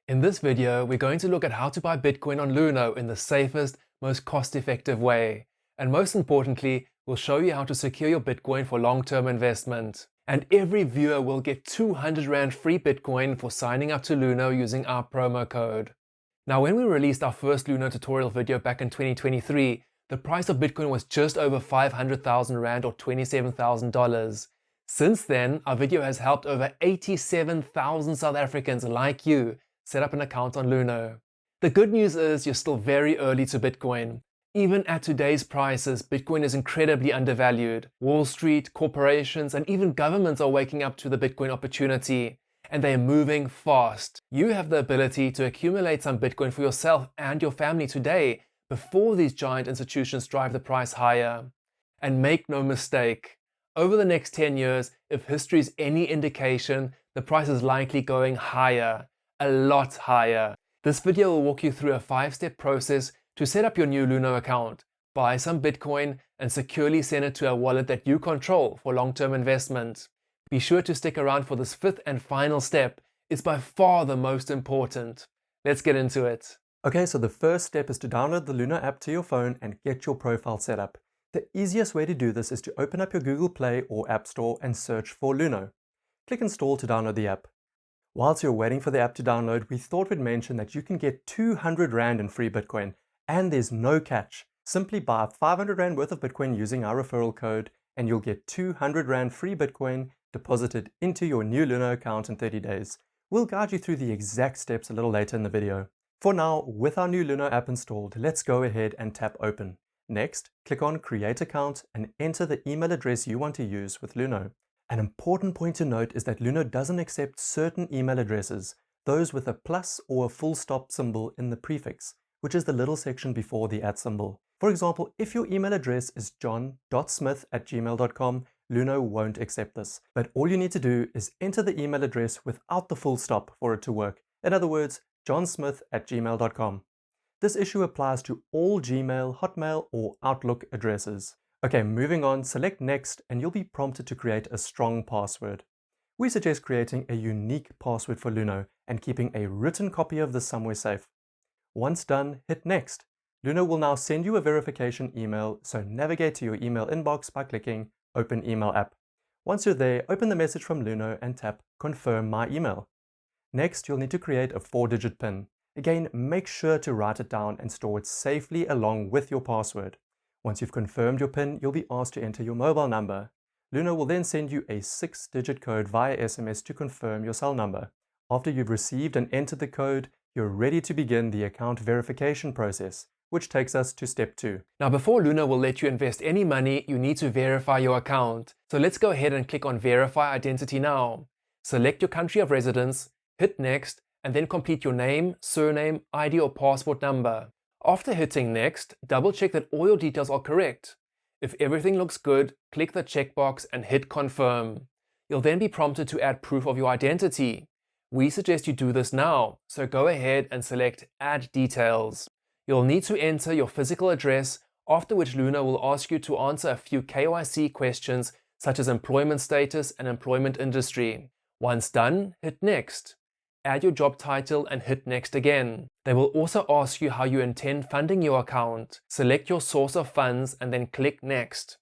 In this video, we're going to look at how to buy Bitcoin on Luno in the safest, most cost-effective way. And most importantly, we'll show you how to secure your Bitcoin for long-term investment. And every viewer will get 200 Rand free Bitcoin for signing up to Luno using our promo code. Now, when we released our first Luno tutorial video back in 2023, the price of Bitcoin was just over 500,000 Rand or $27,000. Since then, our video has helped over 87,000 South Africans like you set up an account on Luno. The good news is you're still very early to Bitcoin. Even at today's prices, Bitcoin is incredibly undervalued. Wall Street, corporations, and even governments are waking up to the Bitcoin opportunity, and they're moving fast. You have the ability to accumulate some Bitcoin for yourself and your family today before these giant institutions drive the price higher. And make no mistake, over the next 10 years, if history is any indication, the price is likely going higher. A lot higher. This video will walk you through a 5-step process to set up your new Luno account, buy some Bitcoin, and securely send it to a wallet that you control for long-term investment. Be sure to stick around for this 5th and final step. It's by far the most important. Let's get into it. Okay, so the first step is to download the Luno app to your phone and get your profile set up. The easiest way to do this is to open up your Google Play or App Store and search for Luno. Click Install to download the app. Whilst you're waiting for the app to download, we thought we'd mention that you can get 200 Rand in free Bitcoin, and there's no catch. Simply buy 500 Rand worth of Bitcoin using our referral code, and you'll get 200 Rand free Bitcoin deposited into your new Luno account in 30 days. We'll guide you through the exact steps a little later in the video. For now, with our new Luno app installed, let's go ahead and tap Open. Next, click on Create Account and enter the email address you want to use with Luno. An important point to note is that Luno doesn't accept certain email addresses, those with a plus or a full stop symbol in the prefix, which is the little section before the @ symbol. For example, if your email address is john.smith@gmail.com, Luno won't accept this. But all you need to do is enter the email address without the full stop for it to work. In other words, johnsmith@gmail.com. This issue applies to all Gmail, Hotmail, or Outlook addresses. Okay, moving on, select Next and you'll be prompted to create a strong password. We suggest creating a unique password for Luno and keeping a written copy of this somewhere safe. Once done, hit Next. Luno will now send you a verification email, so navigate to your email inbox by clicking Open Email App. Once you're there, open the message from Luno and tap Confirm My Email. Next, you'll need to create a 4-digit PIN. Again, make sure to write it down and store it safely along with your password. Once you've confirmed your PIN, you'll be asked to enter your mobile number. Luno will then send you a 6-digit code via SMS to confirm your cell number. After you've received and entered the code, you're ready to begin the account verification process, which takes us to step 2. Now, before Luno will let you invest any money, you need to verify your account. So let's go ahead and click on Verify Identity now. Select your country of residence, hit Next, and then complete your name, surname, ID or passport number. After hitting Next, double check that all your details are correct. If everything looks good, click the checkbox and hit Confirm. You'll then be prompted to add proof of your identity. We suggest you do this now, so go ahead and select Add Details. You'll need to enter your physical address, after which Luno will ask you to answer a few KYC questions such as employment status and employment industry. Once done, hit Next. Add your job title and hit Next again. They will also ask you how you intend funding your account. Select your source of funds and then click Next.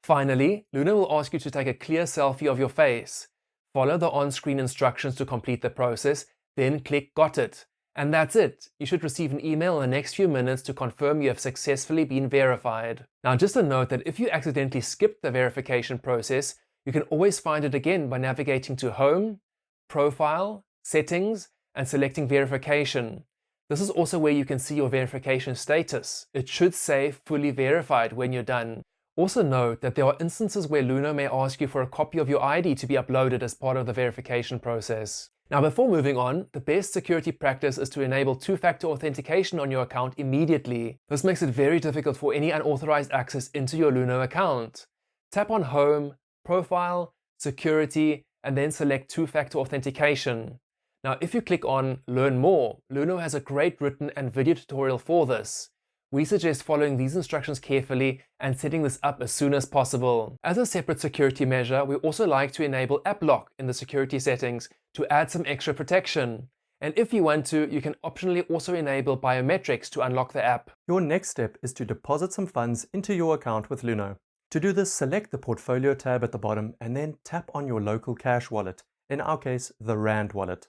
Finally, Luno will ask you to take a clear selfie of your face. Follow the on-screen instructions to complete the process, then click Got it. And that's it. You should receive an email in the next few minutes to confirm you have successfully been verified. Now, just a note that if you accidentally skipped the verification process, you can always find it again by navigating to Home, Profile, Settings, and selecting Verification. This is also where you can see your verification status. It should say Fully Verified when you're done. Also note that there are instances where Luno may ask you for a copy of your ID to be uploaded as part of the verification process. Now, before moving on, the best security practice is to enable 2-factor authentication on your account immediately. This makes it very difficult for any unauthorized access into your Luno account. Tap on Home, Profile, Security, and then select 2-factor authentication. Now, if you click on Learn More, Luno has a great written and video tutorial for this. We suggest following these instructions carefully and setting this up as soon as possible. As a separate security measure, we also like to enable App Lock in the security settings to add some extra protection. And if you want to, you can optionally also enable biometrics to unlock the app. Your next step is to deposit some funds into your account with Luno. To do this, select the Portfolio tab at the bottom and then tap on your local cash wallet, in our case, the Rand wallet.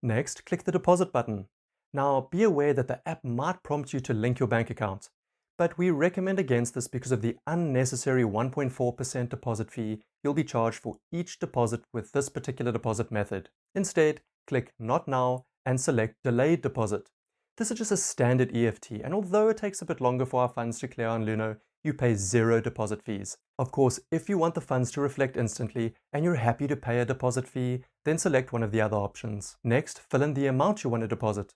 Next, click the Deposit button. Now, be aware that the app might prompt you to link your bank account, but we recommend against this because of the unnecessary 1.4% deposit fee you'll be charged for each deposit with this particular deposit method. Instead, click Not Now and select Delayed Deposit. This is just a standard EFT, and although it takes a bit longer for our funds to clear on Luno, you pay 0 deposit fees. Of course, if you want the funds to reflect instantly and you're happy to pay a deposit fee, then select one of the other options. Next, fill in the amount you want to deposit.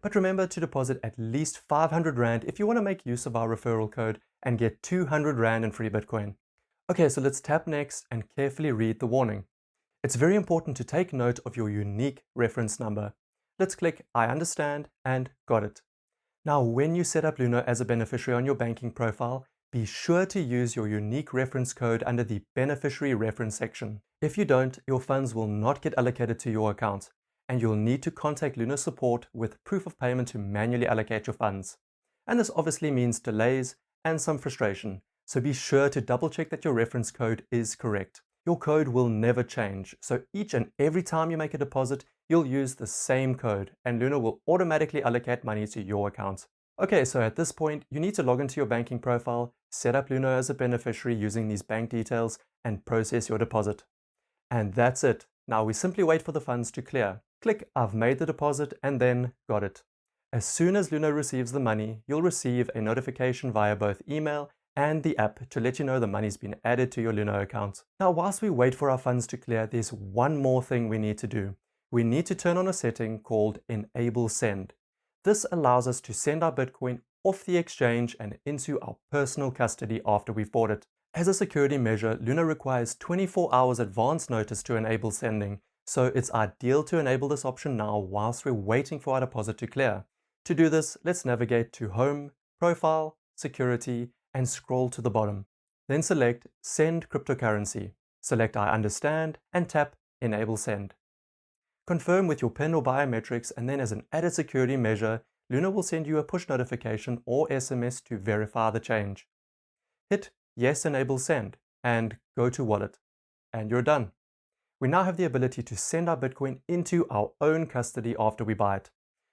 But remember to deposit at least 500 Rand if you want to make use of our referral code and get 200 Rand in free Bitcoin. Okay, so let's tap Next and carefully read the warning. It's very important to take note of your unique reference number. Let's click I understand and got it. Now, when you set up Luno as a beneficiary on your banking profile, be sure to use your unique reference code under the beneficiary reference section. If you don't, your funds will not get allocated to your account, and you'll need to contact Luno support with proof of payment to manually allocate your funds. And this obviously means delays and some frustration, so be sure to double check that your reference code is correct. Your code will never change, so each and every time you make a deposit, you'll use the same code, and Luno will automatically allocate money to your account. Okay, so at this point, you need to log into your banking profile, set up Luno as a beneficiary using these bank details, and process your deposit. And that's it. Now we simply wait for the funds to clear. Click I've made the deposit and then got it. As soon as Luno receives the money, you'll receive a notification via both email and the app to let you know the money's been added to your Luno account. Now, whilst we wait for our funds to clear, there's one more thing we need to do. We need to turn on a setting called Enable Send. This allows us to send our Bitcoin off the exchange and into our personal custody after we've bought it. As a security measure, Luno requires 24 hours advance notice to enable sending, so it's ideal to enable this option now whilst we're waiting for our deposit to clear. To do this, let's navigate to Home, Profile, Security, and scroll to the bottom. Then select Send Cryptocurrency. Select I understand and tap Enable Send. Confirm with your PIN or biometrics, and then as an added security measure, Luno will send you a push notification or SMS to verify the change. Hit Yes, Enable Send and go to Wallet, and you're done. We now have the ability to send our Bitcoin into our own custody after we buy it.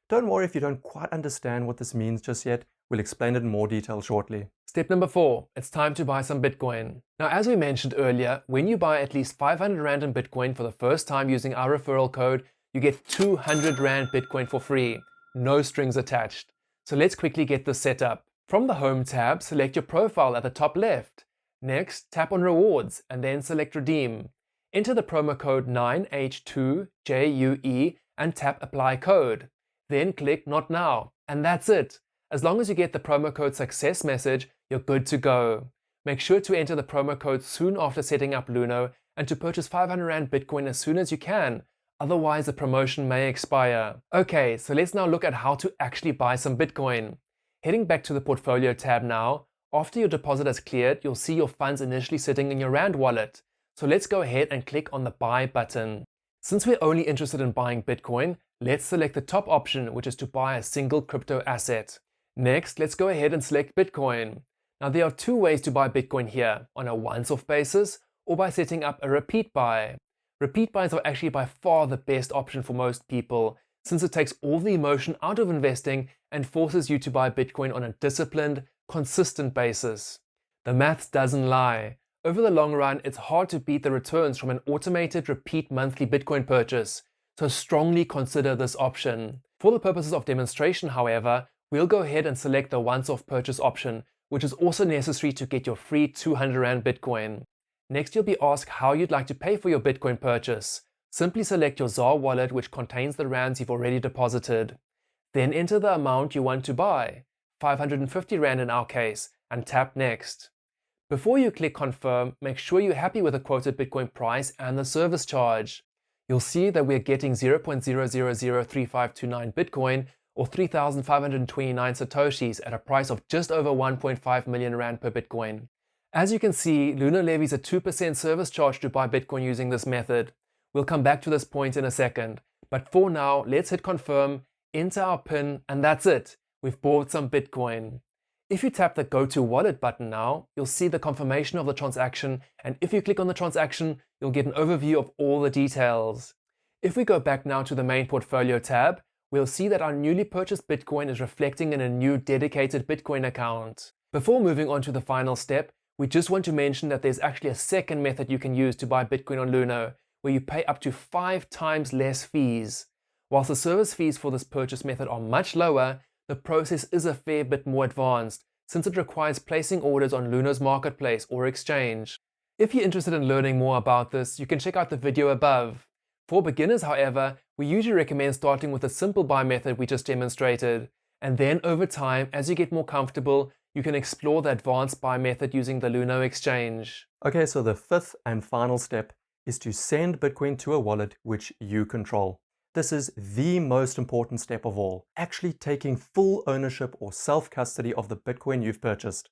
Don't worry if you don't quite understand what this means just yet. We'll explain it in more detail shortly. Step number 4, it's time to buy some Bitcoin. Now, as we mentioned earlier, when you buy at least 500 Rand in Bitcoin for the first time using our referral code, you get 200 Rand Bitcoin for free, no strings attached. So let's quickly get this set up. From the Home tab, select your profile at the top left. Next, tap on Rewards and then select Redeem. Enter the promo code 9H2JUE and tap Apply Code. Then click Not Now, and that's it. As long as you get the promo code success message, you're good to go. Make sure to enter the promo code soon after setting up Luno and to purchase 500 Rand Bitcoin as soon as you can, otherwise the promotion may expire. Okay, so let's now look at how to actually buy some Bitcoin. Heading back to the Portfolio tab now, after your deposit has cleared, you'll see your funds initially sitting in your Rand wallet. So let's go ahead and click on the Buy button. Since we're only interested in buying Bitcoin, let's select the top option, which is to buy a single crypto asset. Next, let's go ahead and select Bitcoin. Now there are two ways to buy Bitcoin here, on a once-off basis or by setting up a repeat buy. Repeat buys are actually by far the best option for most people, since it takes all the emotion out of investing and forces you to buy Bitcoin on a disciplined, consistent basis. The maths doesn't lie. Over the long run, it's hard to beat the returns from an automated repeat monthly Bitcoin purchase, so strongly consider this option. For the purposes of demonstration, however, we'll go ahead and select the once-off purchase option, which is also necessary to get your free 200 Rand Bitcoin. Next, you'll be asked how you'd like to pay for your Bitcoin purchase. Simply select your ZAR wallet, which contains the rands you've already deposited. Then enter the amount you want to buy, 550 Rand in our case, and tap Next. Before you click Confirm, make sure you're happy with the quoted Bitcoin price and the service charge. You'll see that we're getting 0.0003529 Bitcoin, or 3,529 Satoshis at a price of just over 1.5 million Rand per Bitcoin. As you can see, Luno levies a 2% service charge to buy Bitcoin using this method. We'll come back to this point in a second, But for now, let's hit confirm, enter our PIN, and that's it. We've bought some Bitcoin. If you tap the Go to Wallet button now, you'll see the confirmation of the transaction, and if you click on the transaction, you'll get an overview of all the details. If we go back now to the main portfolio tab, we'll see that our newly purchased Bitcoin is reflecting in a new dedicated Bitcoin account. Before moving on to the final step, we just want to mention that there's actually a second method you can use to buy Bitcoin on Luno, where you pay up to 5 times less fees. Whilst the service fees for this purchase method are much lower, the process is a fair bit more advanced, since it requires placing orders on Luno's marketplace or exchange. If you're interested in learning more about this, you can check out the video above. For beginners, however, we usually recommend starting with the simple buy method we just demonstrated, and then over time, as you get more comfortable, you can explore the advanced buy method using the Luno exchange. Okay, so the fifth and final step is to send Bitcoin to a wallet which you control. This is the most important step of all, actually taking full ownership or self-custody of the Bitcoin you've purchased.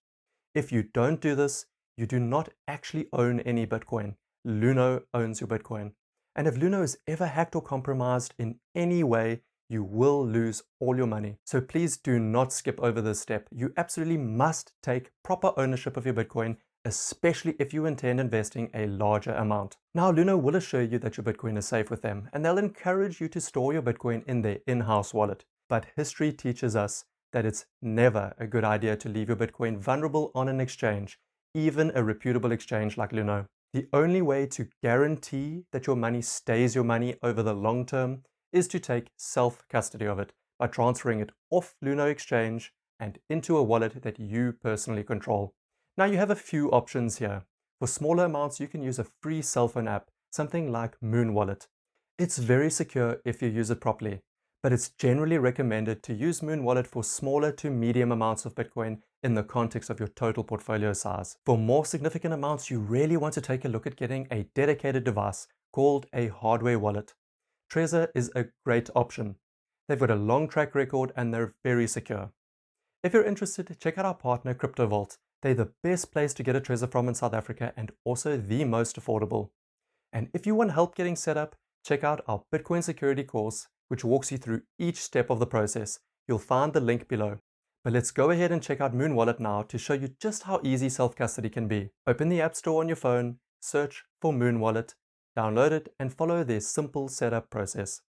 If you don't do this, you do not actually own any Bitcoin. Luno owns your Bitcoin. And if Luno is ever hacked or compromised in any way, you will lose all your money. So please do not skip over this step. You absolutely must take proper ownership of your Bitcoin, especially if you intend investing a larger amount. Now, Luno will assure you that your Bitcoin is safe with them, and they'll encourage you to store your Bitcoin in their in-house wallet. But history teaches us that it's never a good idea to leave your Bitcoin vulnerable on an exchange, even a reputable exchange like Luno. The only way to guarantee that your money stays your money over the long term is to take self-custody of it by transferring it off Luno exchange and into a wallet that you personally control. Now you have a few options here. For smaller amounts, you can use a free cell phone app, something like Muun Wallet. It's very secure if you use it properly, but it's generally recommended to use Muun Wallet for smaller to medium amounts of Bitcoin in the context of your total portfolio size. For more significant amounts, you really want to take a look at getting a dedicated device called a hardware wallet. Trezor is a great option. They've got a long track record and they're very secure. If you're interested, check out our partner CryptoVault. They're the best place to get a Trezor from in South Africa and also the most affordable. And if you want help getting set up, check out our Bitcoin security course, which walks you through each step of the process. You'll find the link below. But let's go ahead and check out Muun Wallet now to show you just how easy self-custody can be. Open the App Store on your phone, search for Muun Wallet, download it, and follow their simple setup process.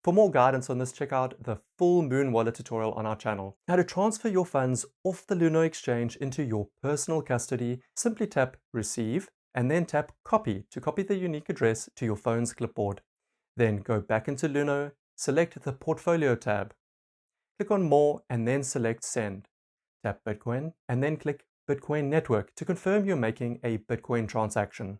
For more guidance on this, check out the full Muun Wallet tutorial on our channel. Now, to transfer your funds off the Luno exchange into your personal custody, simply tap Receive and then tap Copy to copy the unique address to your phone's clipboard. Then go back into Luno, select the Portfolio tab. Click on More and then select Send. Tap Bitcoin and then click Bitcoin Network to confirm you're making a Bitcoin transaction.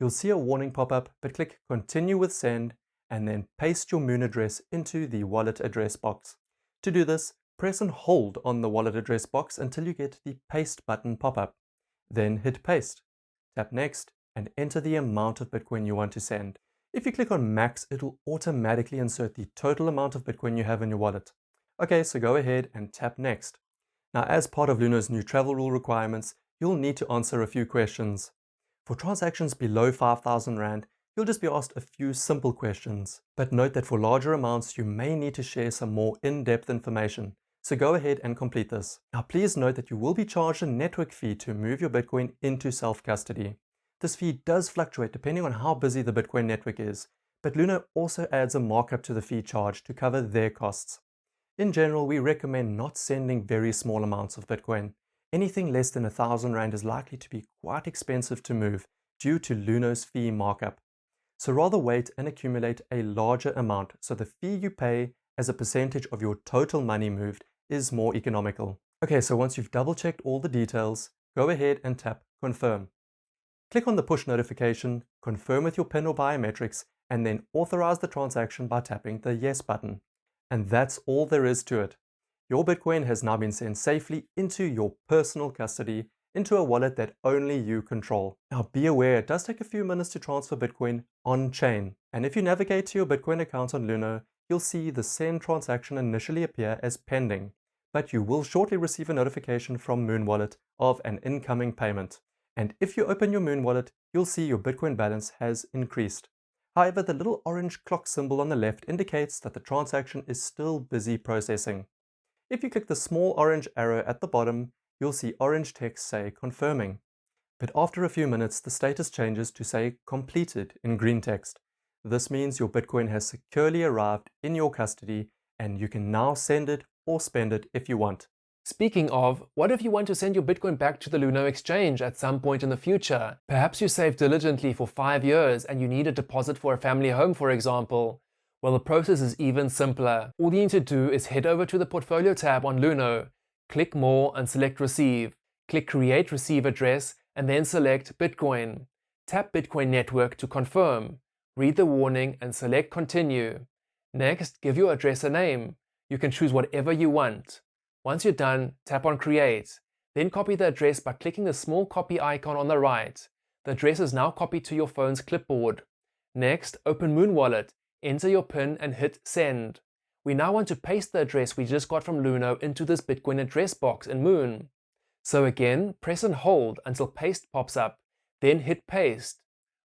You'll see a warning pop up, but click Continue with Send and then paste your Muun address into the wallet address box. To do this, press and hold on the wallet address box until you get the Paste button pop up. Then hit Paste. Tap Next and enter the amount of Bitcoin you want to send. If you click on Max, it'll automatically insert the total amount of Bitcoin you have in your wallet. Okay, so go ahead and tap Next. Now, as part of Luno's new travel rule requirements, you'll need to answer a few questions. For transactions below 5,000 Rand, you'll just be asked a few simple questions. But note that for larger amounts, you may need to share some more in-depth information. So go ahead and complete this. Now, please note that you will be charged a network fee to move your Bitcoin into self-custody. This fee does fluctuate depending on how busy the Bitcoin network is, but Luno also adds a markup to the fee charge to cover their costs. In general, we recommend not sending very small amounts of Bitcoin. Anything less than 1,000 Rand is likely to be quite expensive to move due to Luno's fee markup. So rather wait and accumulate a larger amount so the fee you pay as a percentage of your total money moved is more economical. Okay, so once you've double checked all the details, go ahead and tap Confirm. Click on the push notification, confirm with your PIN or biometrics, and then authorize the transaction by tapping the Yes button. And that's all there is to it. Your Bitcoin has now been sent safely into your personal custody, into a wallet that only you control. Now be aware, it does take a few minutes to transfer Bitcoin on-chain. And if you navigate to your Bitcoin account on Luno, you'll see the send transaction initially appear as pending. But you will shortly receive a notification from Muun Wallet of an incoming payment. And if you open your Muun Wallet, you'll see your Bitcoin balance has increased. However, the little orange clock symbol on the left indicates that the transaction is still busy processing. If you click the small orange arrow at the bottom, you'll see orange text say confirming. But after a few minutes, the status changes to say completed in green text. This means your Bitcoin has securely arrived in your custody and you can now send it or spend it if you want. Speaking of, what if you want to send your Bitcoin back to the Luno exchange at some point in the future? Perhaps you saved diligently for 5 years and you need a deposit for a family home, for example. Well, the process is even simpler. All you need to do is head over to the Portfolio tab on Luno, click More and select Receive. Click Create Receive Address and then select Bitcoin. Tap Bitcoin Network to confirm. Read the warning and select Continue. Next, give your address a name. You can choose whatever you want. Once you're done, tap on Create. Then copy the address by clicking the small copy icon on the right. The address is now copied to your phone's clipboard. Next, open Muun Wallet, enter your PIN and hit Send. We now want to paste the address we just got from Luno into this Bitcoin address box in Muun. So again, press and hold until Paste pops up, then hit Paste.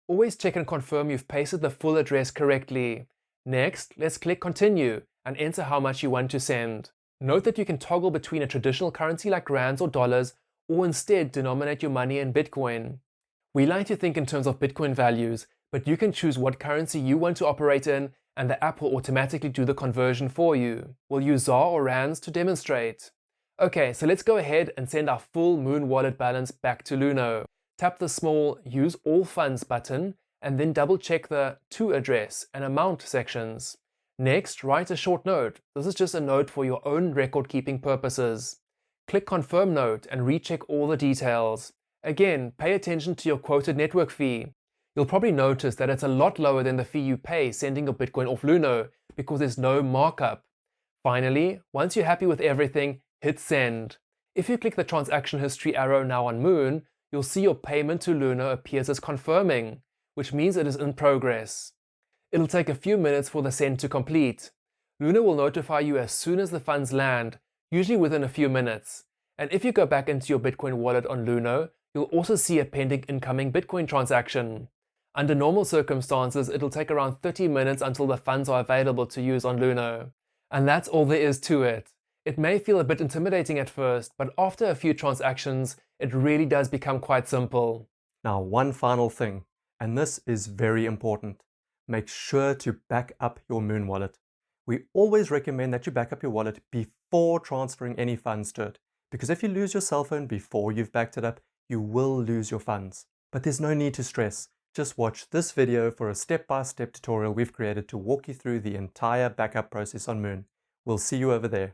Always check and confirm you've pasted the full address correctly. Next, let's click Continue and enter how much you want to send. Note that you can toggle between a traditional currency like rands or dollars, or instead denominate your money in Bitcoin. We like to think in terms of Bitcoin values, but you can choose what currency you want to operate in, and the app will automatically do the conversion for you. We'll use ZAR or rands to demonstrate. Okay, so let's go ahead and send our full Muun Wallet balance back to Luno. Tap the small Use All Funds button, and then double check the To Address and Amount sections. Next, write a short note. This is just a note for your own record-keeping purposes. Click Confirm Note and recheck all the details. Again, pay attention to your quoted network fee. You'll probably notice that it's a lot lower than the fee you pay sending your Bitcoin off Luno because there's no markup. Finally, once you're happy with everything, hit Send. If you click the transaction history arrow now on Muun, you'll see your payment to Luno appears as confirming, which means it is in progress. It'll take a few minutes for the send to complete. Luno will notify you as soon as the funds land, usually within a few minutes. And if you go back into your Bitcoin wallet on Luno, you'll also see a pending incoming Bitcoin transaction. Under normal circumstances, it'll take around 30 minutes until the funds are available to use on Luno. And that's all there is to it. It may feel a bit intimidating at first, but after a few transactions, it really does become quite simple. Now, one final thing, and this is very important. Make sure to back up your Muun Wallet. We always recommend that you back up your wallet before transferring any funds to it, because if you lose your cell phone before you've backed it up, you will lose your funds. But there's no need to stress. Just watch this video for a step-by-step tutorial we've created to walk you through the entire backup process on Muun. We'll see you over there.